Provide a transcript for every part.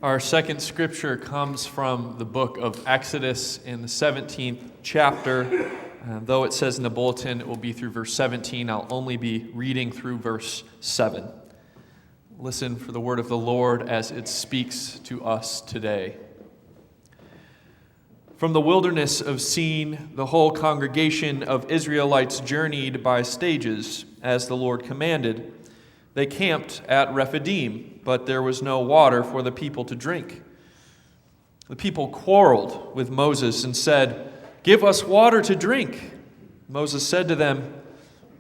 Our second scripture comes from the book of Exodus in the 17th chapter. Though it says in the bulletin it will be through verse 17, I'll only be reading through verse 7. Listen for the word of the Lord as it speaks to us today. From the wilderness of Sin, the whole congregation of Israelites journeyed by stages, as the Lord commanded. They camped at Rephidim, but there was no water for the people to drink. The people quarreled with Moses and said, "Give us water to drink." Moses said to them,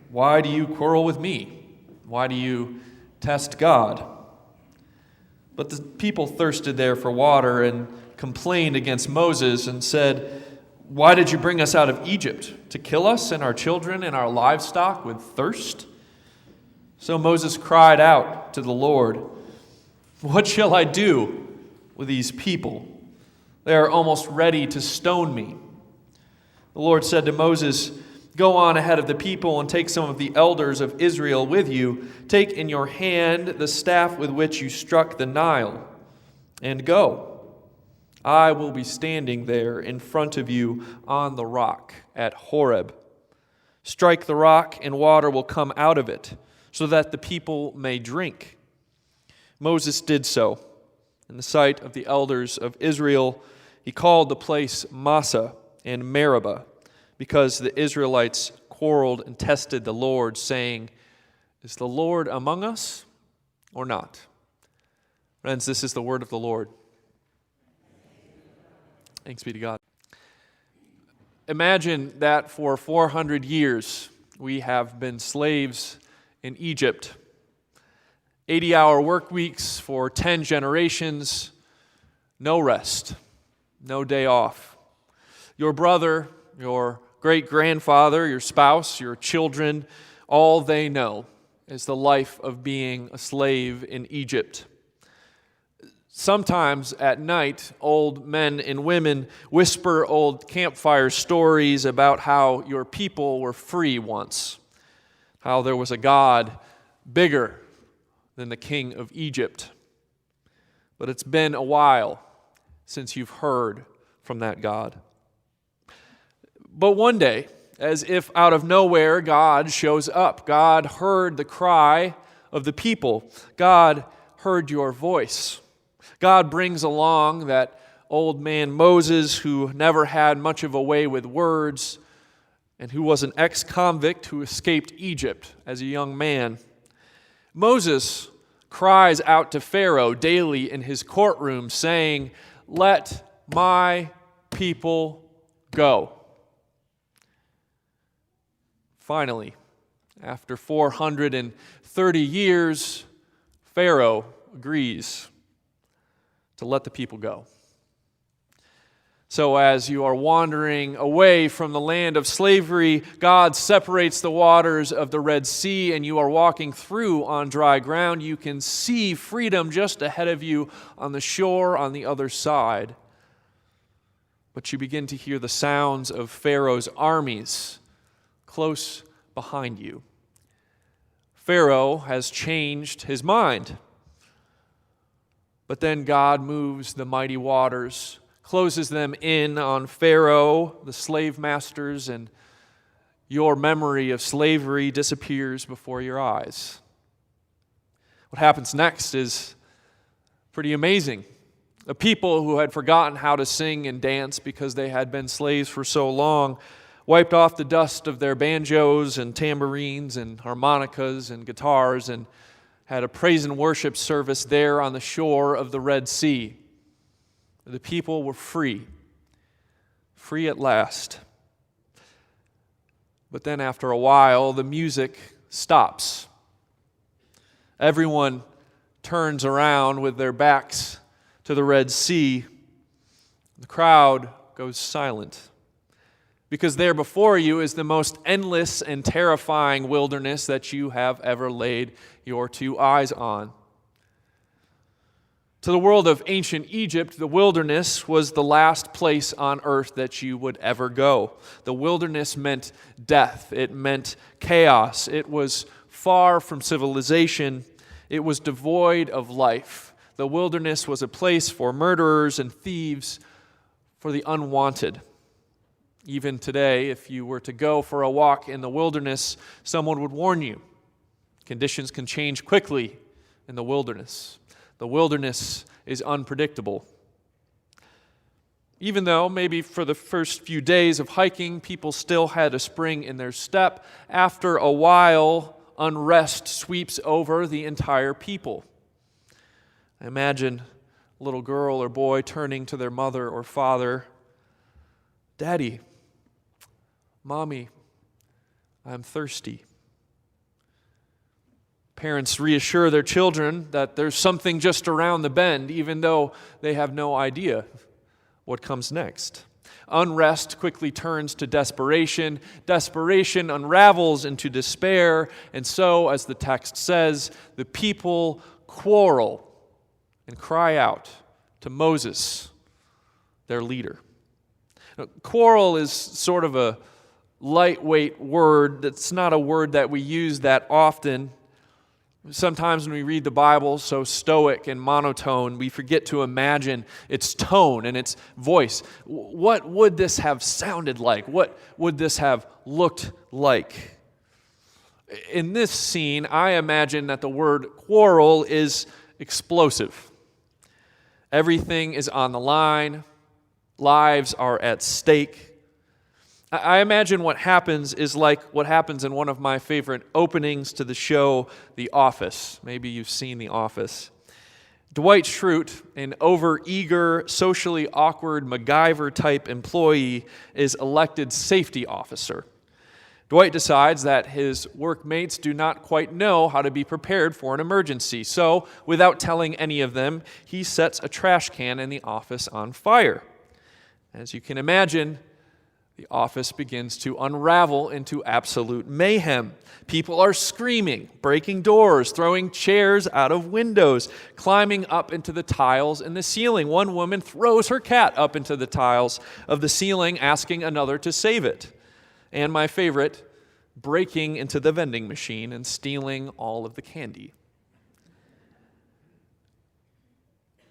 "Why do you quarrel with me? Why do you test God?" But the people thirsted there for water and complained against Moses and said, "Why did you bring us out of Egypt? To kill us and our children and our livestock with thirst?" So Moses cried out to the Lord, "What shall I do with these people? They are almost ready to stone me." The Lord said to Moses, "Go on ahead of the people and take some of the elders of Israel with you. Take in your hand the staff with which you struck the Nile, and go. I will be standing there in front of you on the rock at Horeb. Strike the rock, and water will come out of it, so that the people may drink." Moses did so. In the sight of the elders of Israel, he called the place Musser and Meribah, because the Israelites quarreled and tested the Lord, saying, "Is the Lord among us or not?" Friends, this is the word of the Lord. Thanks be to God. Imagine that for 400 years we have been slaves in Egypt. 80-hour work weeks for 10 generations, no rest, no day off. Your brother, your great-grandfather, your spouse, your children, all they know is the life of being a slave in Egypt. Sometimes at night, old men and women whisper old campfire stories about how your people were free once, how there was a God bigger than the king of Egypt. But it's been a while since you've heard from that God. But one day, as if out of nowhere, God shows up. God heard the cry of the people. God heard your voice. God brings along that old man Moses, who never had much of a way with words and who was an ex-convict who escaped Egypt as a young man. Moses cries out to Pharaoh daily in his courtroom, saying, "Let my people go." Finally, after 430 years, Pharaoh agrees to let the people go. So as you are wandering away from the land of slavery, God separates the waters of the Red Sea, and you are walking through on dry ground. You can see freedom just ahead of you on the shore on the other side. But you begin to hear the sounds of Pharaoh's armies close behind you. Pharaoh has changed his mind. But then God moves the mighty waters, closes them in on Pharaoh, the slave masters, and your memory of slavery disappears before your eyes. What happens next is pretty amazing. The people who had forgotten how to sing and dance because they had been slaves for so long wiped off the dust of their banjos and tambourines and harmonicas and guitars and had a praise and worship service there on the shore of the Red Sea. The people were free at last. But then after a while, the music stops. Everyone turns around with their backs to the Red Sea. The crowd goes silent. Because there before you is the most endless and terrifying wilderness that you have ever laid your two eyes on. To the world of ancient Egypt, the wilderness was the last place on earth that you would ever go. The wilderness meant death. It meant chaos. It was far from civilization. It was devoid of life. the wilderness was a place for murderers and thieves, for the unwanted. Even today, if you were to go for a walk in the wilderness, someone would warn you. Conditions can change quickly in the wilderness. The wilderness is unpredictable. Even though maybe for the first few days of hiking, people still had a spring in their step, after a while, unrest sweeps over the entire people. I imagine a little girl or boy turning to their mother or father, "Daddy, Mommy, I'm thirsty." Parents reassure their children that there's something just around the bend, even though they have no idea what comes next. Unrest quickly turns to desperation. Desperation unravels into despair. And so, as the text says, the people quarrel and cry out to Moses, their leader. Now, quarrel is sort of a lightweight word. That's not a word that we use that often. Sometimes when we read the Bible so stoic and monotone, we forget to imagine its tone and its voice. What would this have sounded like? What would this have looked like? In this scene, I imagine that the word quarrel is explosive. Everything is on the line. Lives are at stake. I imagine what happens is like what happens in one of my favorite openings to the show, The Office. Maybe you've seen The Office. Dwight Schrute, an overeager, socially awkward MacGyver-type employee, is elected safety officer. Dwight decides that his workmates do not quite know how to be prepared for an emergency. So, without telling any of them, he sets a trash can in the office on fire. As you can imagine, the office begins to unravel into absolute mayhem. People are screaming, breaking doors, throwing chairs out of windows, climbing up into the tiles in the ceiling. One woman throws her cat up into the tiles of the ceiling, asking another to save it. And my favorite, breaking into the vending machine and stealing all of the candy.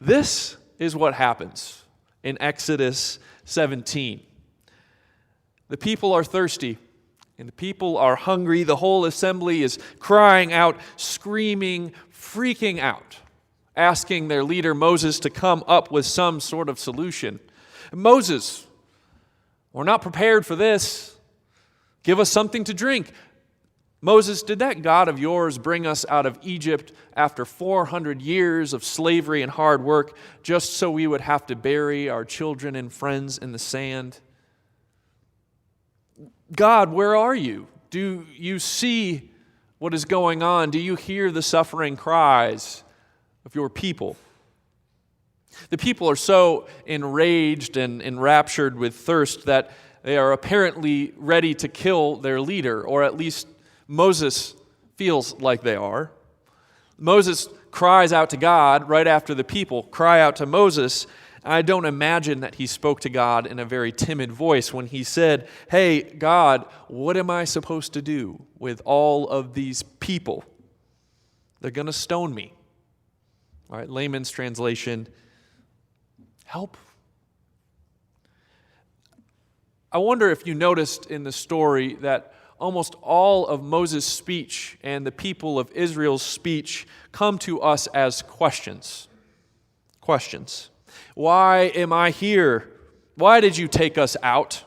This is what happens in Exodus 17. The people are thirsty, and the people are hungry. The whole assembly is crying out, screaming, freaking out, asking their leader Moses to come up with some sort of solution. Moses, we're not prepared for this. Give us something to drink. Moses, did that God of yours bring us out of Egypt after 400 years of slavery and hard work just so we would have to bury our children and friends in the sand? God, where are you? Do you see what is going on? Do you hear the suffering cries of your people? The people are so enraged and enraptured with thirst that they are apparently ready to kill their leader, or at least Moses feels like they are. Moses cries out to God right after the people cry out to Moses. I don't imagine that he spoke to God in a very timid voice when he said, "Hey, God, what am I supposed to do with all of these people? They're going to stone me." All right, layman's translation, help. I wonder if you noticed in the story that almost all of Moses' speech and the people of Israel's speech come to us as questions. Questions. Why am I here? Why did you take us out?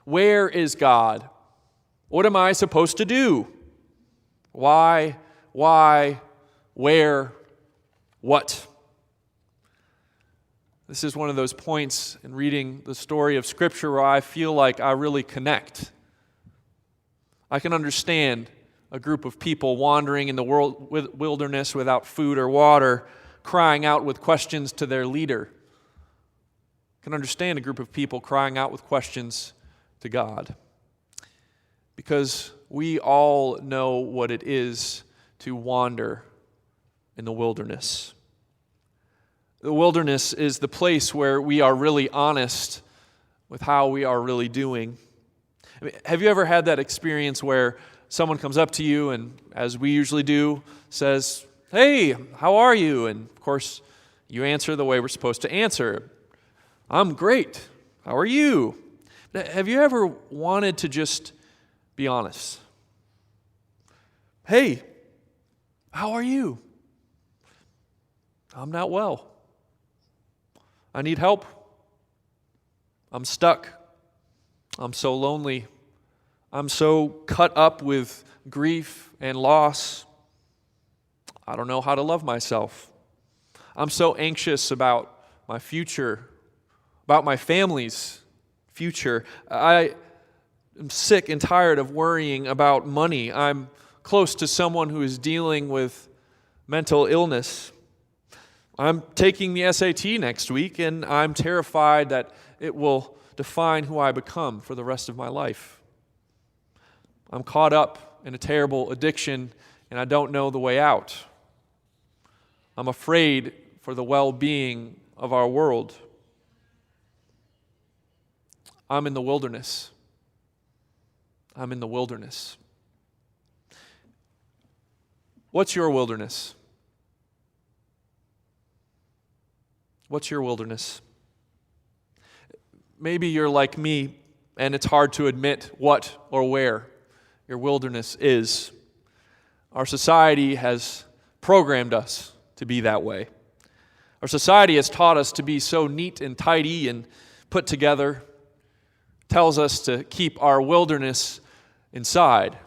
Where is God? What am I supposed to do? Why, where, what? This is one of those points in reading the story of Scripture where I feel like I really connect. I can understand a group of people wandering in the wilderness without food or water, crying out with questions to their leader. I can understand a group of people crying out with questions to God. Because we all know what it is to wander in the wilderness. The wilderness is the place where we are really honest with how we are really doing. I mean, have you ever had that experience where someone comes up to you and, as we usually do, says, "Hey, how are you?" And of course, You answer the way we're supposed to answer. I'm great. How are you? Have you ever wanted to just be honest? Hey, how are you? I'm not well. I need help. I'm stuck. I'm so lonely. I'm so cut up with grief and loss. I don't know how to love myself. I'm so anxious about my future, about my family's future. I am sick and tired of worrying about money. I'm close to someone who is dealing with mental illness. I'm taking the SAT next week, and I'm terrified that it will define who I become for the rest of my life. I'm caught up in a terrible addiction, and I don't know the way out. I'm afraid for the well-being of our world. I'm in the wilderness. I'm in the wilderness. What's your wilderness? What's your wilderness? Maybe you're like me, and it's hard to admit what or where your wilderness is. Our society has programmed us to be that way. Our society has taught us to be so neat and tidy and put together, tells us to keep our wilderness inside,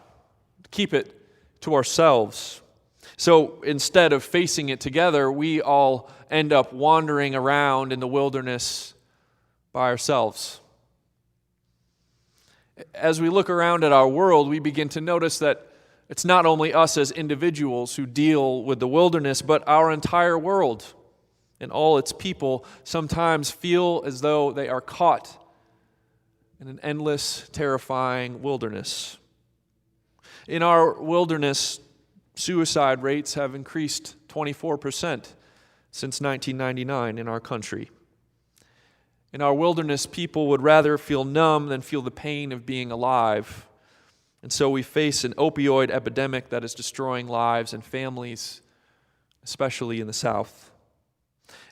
keep it to ourselves. So instead of facing it together, we all end up wandering around in the wilderness by ourselves. As we look around at our world, we begin to notice that it's not only us as individuals who deal with the wilderness, but our entire world and all its people sometimes feel as though they are caught in an endless, terrifying wilderness. In our wilderness, suicide rates have increased 24% since 1999 in our country. In our wilderness, people would rather feel numb than feel the pain of being alive. And so we face an opioid epidemic that is destroying lives and families, especially in the South.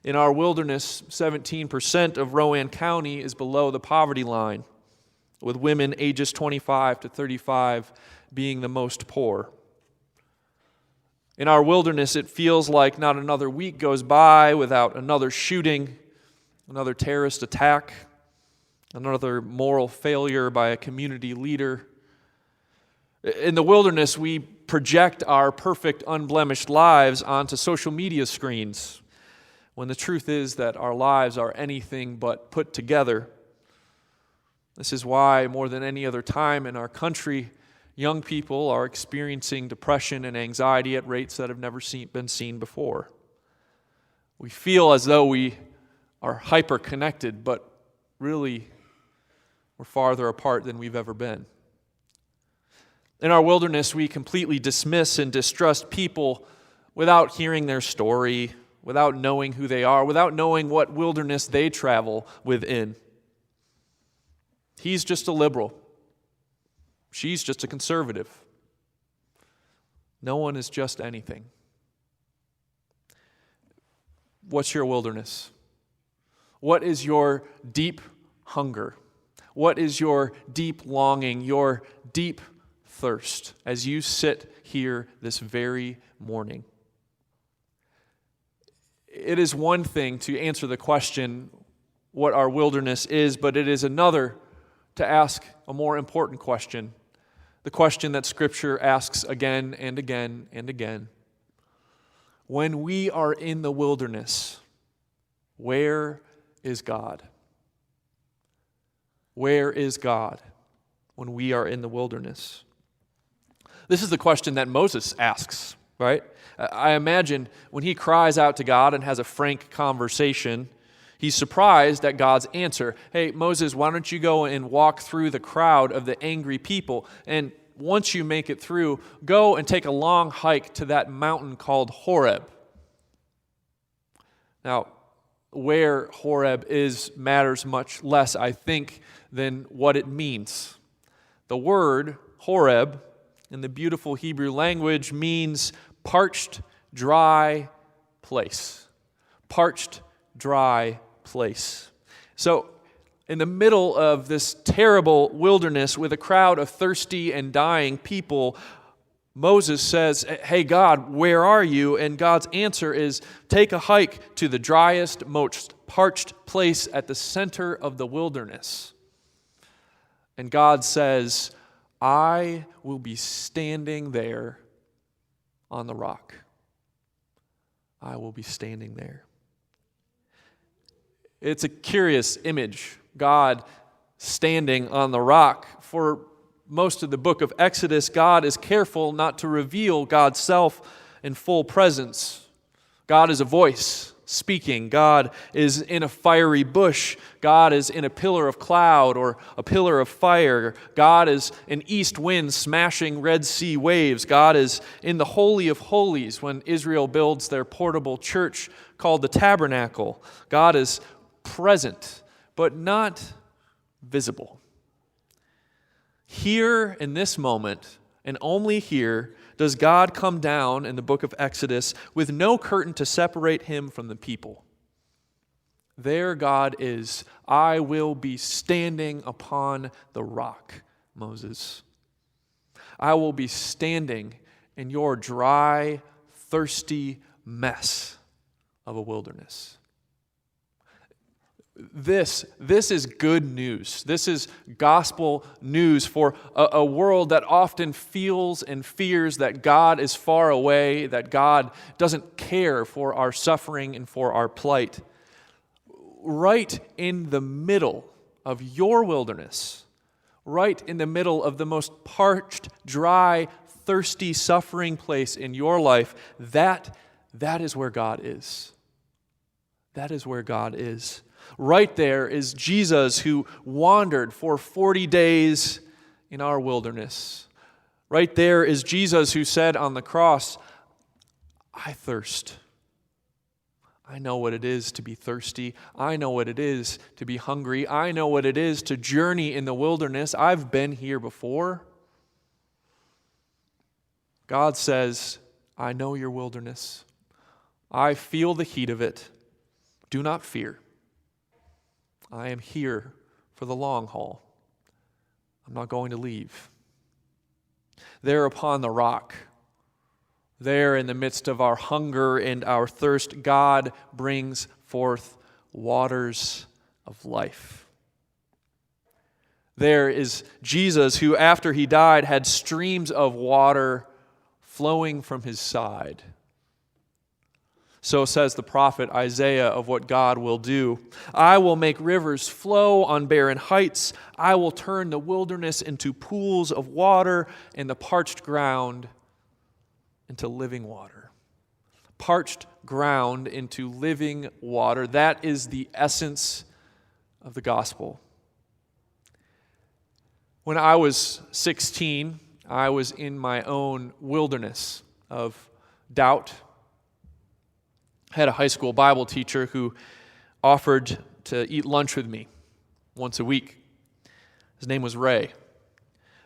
In our wilderness, 17% of Rowan County is below the poverty line, with women ages 25 to 35 being the most poor. In our wilderness, it feels like not another week goes by without another shooting, another terrorist attack, another moral failure by a community leader. In the wilderness, we project our perfect, unblemished lives onto social media screens, when the truth is that our lives are anything but put together. This is why, more than any other time in our country, young people are experiencing depression and anxiety at rates that have never been seen before. We feel as though we are hyper-connected, but really we're farther apart than we've ever been. In our wilderness, we completely dismiss and distrust people without hearing their story, without knowing who they are, without knowing what wilderness they travel within. He's just a liberal. She's just a conservative. No one is just anything. What's your wilderness? What is your deep hunger? What is your deep longing, your deep thirst as you sit here this very morning? It is one thing to answer the question what our wilderness is, but it is another to ask a more important question, the question that Scripture asks again and again and again. When we are in the wilderness, where is God? Where is God when we are in the wilderness? This is the question that Moses asks, right? I imagine when he cries out to God and has a frank conversation, he's surprised at God's answer. Hey, Moses, why don't you go and walk through the crowd of the angry people, and once you make it through, go and take a long hike to that mountain called Horeb. Now, where Horeb is matters much less, I think, than what it means. The word Horeb in the beautiful Hebrew language means parched, dry place. parched, dry place. So, in the middle of this terrible wilderness with a crowd of thirsty and dying people, Moses says, "Hey God, where are you?" And God's answer is, "Take a hike to the driest, most parched place at the center of the wilderness." And God says, "I will be standing there on the rock." I will be standing there. It's a curious image, God standing on the rock. For most of the book of Exodus, God is careful not to reveal God's self in full presence. God is a voice speaking. God is in a fiery bush. God is in a pillar of cloud or a pillar of fire. God is an east wind smashing Red Sea waves. God is in the Holy of Holies when Israel builds their portable church called the Tabernacle. God is present, but not visible. Here in this moment, and only here, does God come down in the book of Exodus with no curtain to separate him from the people. There God is. "I will be standing upon the rock, Moses. I will be standing in your dry, thirsty mess of a wilderness." This is good news. This is gospel news for a world that often feels and fears that God is far away, that God doesn't care for our suffering and for our plight. Right in the middle of your wilderness, right in the middle of the most parched, dry, thirsty, suffering place in your life, that is where God is. That is where God is. Right there is Jesus, who wandered for 40 days in our wilderness. Right there is Jesus who said on the cross, "I thirst. I know what it is to be thirsty. I know what it is to be hungry. I know what it is to journey in the wilderness. I've been here before." God says, "I know your wilderness. I feel the heat of it. Do not fear. I am here for the long haul. I'm not going to leave." There upon the rock, there in the midst of our hunger and our thirst, God brings forth waters of life. There is Jesus who, after he died, had streams of water flowing from his side. So says the prophet Isaiah of what God will do. "I will make rivers flow on barren heights. I will turn the wilderness into pools of water and the parched ground into living water." Parched ground into living water. That is the essence of the gospel. When I was 16, I was in my own wilderness of doubt. I had a high school Bible teacher who offered to eat lunch with me once a week. His name was Ray.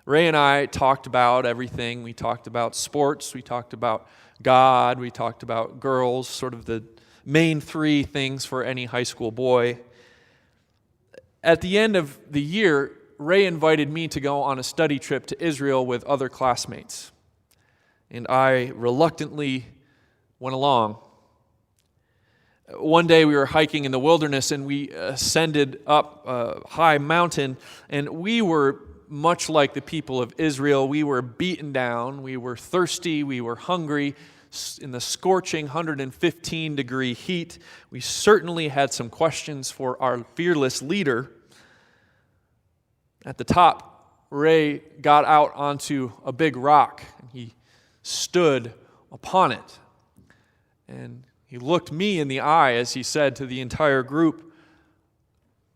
Ray and I talked about everything. We talked about sports. We talked about God. We talked about girls, sort of the main three things for any high school boy. At the end of the year, Ray invited me to go on a study trip to Israel with other classmates. And I reluctantly went along. One day we were hiking in the wilderness and we ascended up a high mountain, and we were much like the people of Israel. We were beaten down, we were thirsty, we were hungry in the scorching 115-degree heat. We certainly had some questions for our fearless leader. At the top, Ray got out onto a big rock and he stood upon it. And he looked me in the eye as he said to the entire group,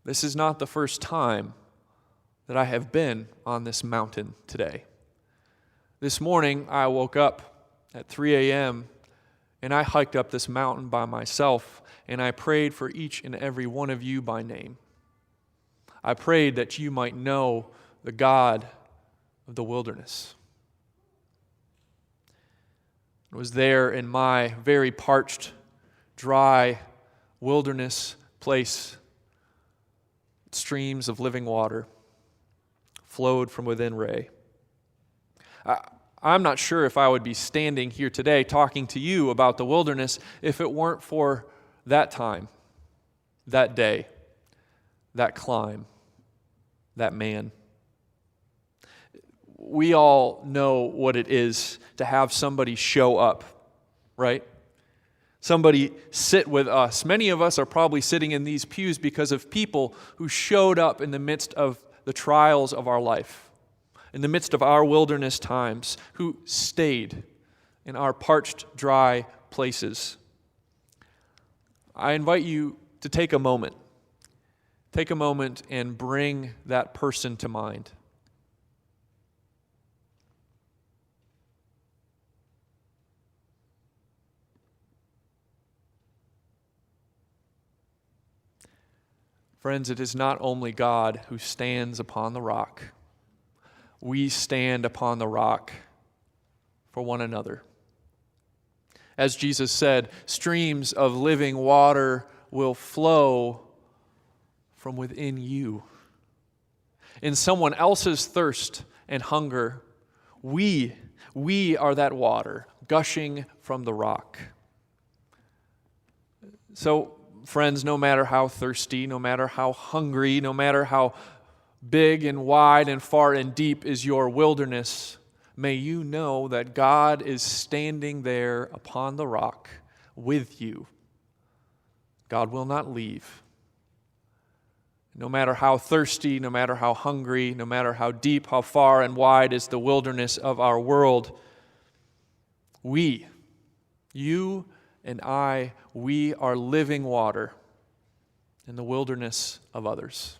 "This is not the first time that I have been on this mountain today. This morning I woke up at 3 a.m. and I hiked up this mountain by myself, and I prayed for each and every one of you by name. I prayed that you might know the God of the wilderness." It was there in my very parched, dry wilderness place, streams of living water flowed from within Ray. I'm not sure if I would be standing here today talking to you about the wilderness if it weren't for that time, that day, that climb, that man. We all know what it is to have somebody show up, right? Somebody sit with us. Many of us are probably sitting in these pews because of people who showed up in the midst of the trials of our life, in the midst of our wilderness times, who stayed in our parched, dry places. I invite you to take a moment. Take a moment and bring that person to mind. Friends, it is not only God who stands upon the rock. We stand upon the rock for one another. As Jesus said, streams of living water will flow from within you. In someone else's thirst and hunger, we are that water gushing from the rock. So, friends, no matter how thirsty, no matter how hungry, no matter how big and wide and far and deep is your wilderness, may you know that God is standing there upon the rock with you. God will not leave. No matter how thirsty, no matter how hungry, no matter how deep, how far and wide is the wilderness of our world, you and I, we are living water in the wilderness of others.